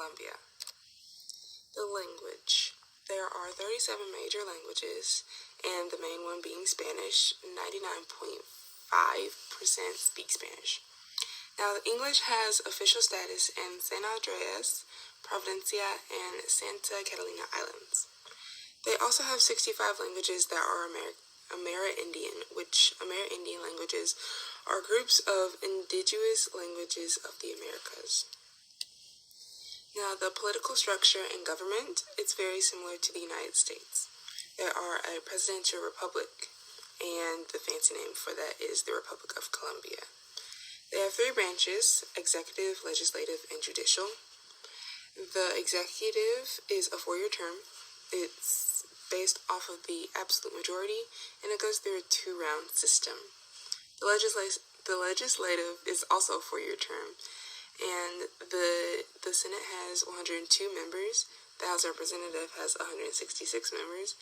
Colombia. The language. There are 37 major languages, and the main one being Spanish. 99.5% speak Spanish. Now, English has official status in San Andreas, Providencia, and Santa Catalina Islands. They also have 65 languages that are Amerindian, which Amerindian languages are groups of indigenous languages of the Americas. Now, the political structure and government, it's very similar to the United States. There are a presidential republic, and the fancy name for that is the Republic of Colombia. They have 3 branches: executive, legislative, and judicial. The executive is a 4-year term. It's based off of the absolute majority, and it goes through a 2-round system. The legislative is also a 4-year term, and the Senate has 102 members. The House of Representatives has 166 members,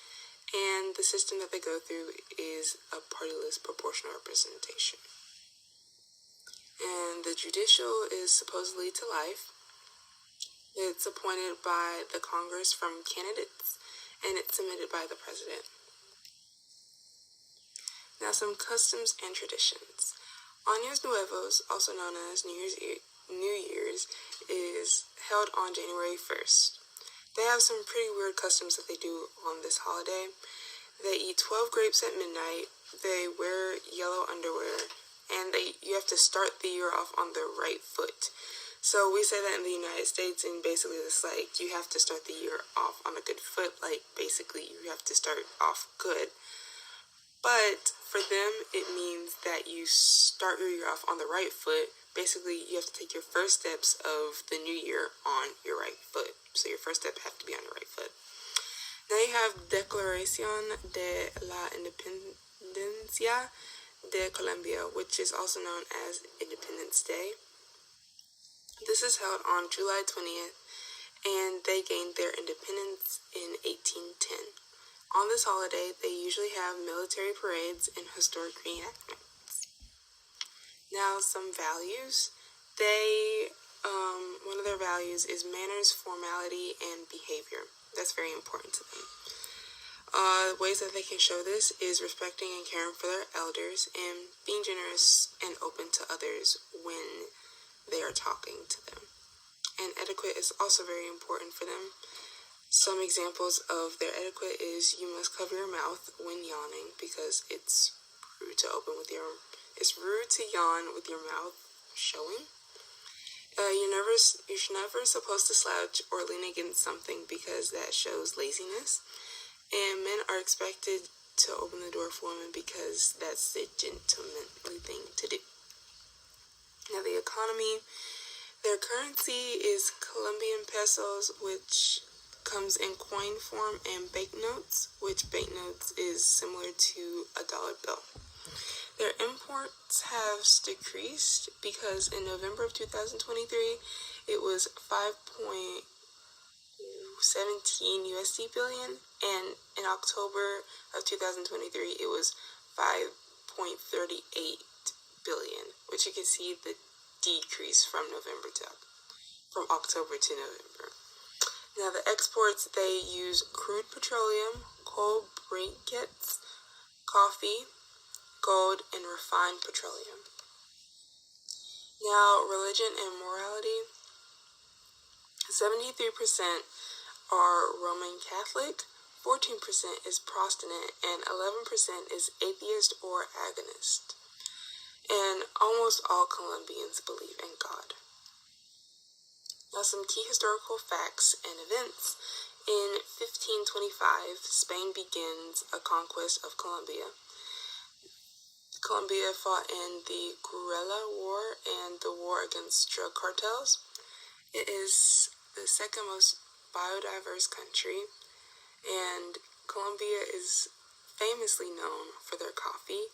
and the system that they go through is a partyless proportional representation. And the judicial is supposedly to life. It's appointed by the Congress from candidates, and it's submitted by the president. Now, some customs and traditions. Años Nuevos, also known as New Year's, is held on January 1st. They have some pretty weird customs that they do on this holiday. They eat 12 grapes at midnight. They wear yellow underwear, and you have to start the year off on the right foot. So we say that in the United States, and basically it's like you have to start the year off on a good foot. Like, basically you have to start off good. But for them, it means that you start your year off on the right foot. Basically, you have to take your first steps of the new year on your right foot. So your first step have to be on your right foot. Now you have Declaración de la Independencia de Colombia, which is also known as Independence Day. This is held on July 20th, and they gained their independence in 1810. On this holiday, they usually have military parades and historic reenactments. Now, some values. One of their values is manners, formality, and behavior. That's very important to them. Ways that they can show this is respecting and caring for their elders and being generous and open to others when they are talking to them. And etiquette is also very important for them. Some examples of their etiquette is you must cover your mouth when yawning because it's rude to yawn with your mouth showing. You're never supposed to slouch or lean against something because that shows laziness. And men are expected to open the door for women because that's the gentlemanly thing to do. Now, the economy. Their currency is Colombian pesos, which comes in coin form, and banknotes, which banknotes is similar to a dollar bill. Their imports have decreased because in November of 2023, it was 5.17 USD billion, and in October of 2023, it was 5.38 billion, which you can see the decrease from October to November. Now, the exports, they use crude petroleum, coal briquettes, coffee, gold, and refined petroleum. Now, religion and morality. 73% are Roman Catholic, 14% is Protestant, and 11% is atheist or agonist. And almost all Colombians believe in God. Now, some key historical facts and events. In 1525, Spain begins a conquest of Colombia. Colombia fought in the guerrilla war and the war against drug cartels. It is the second most biodiverse country, and Colombia is famously known for their coffee,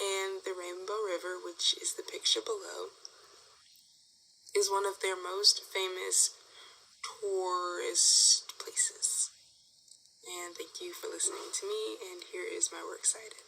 and the Rainbow River, which is the picture below, is one of their most famous tourist places. And thank you for listening to me, and here is my works cited.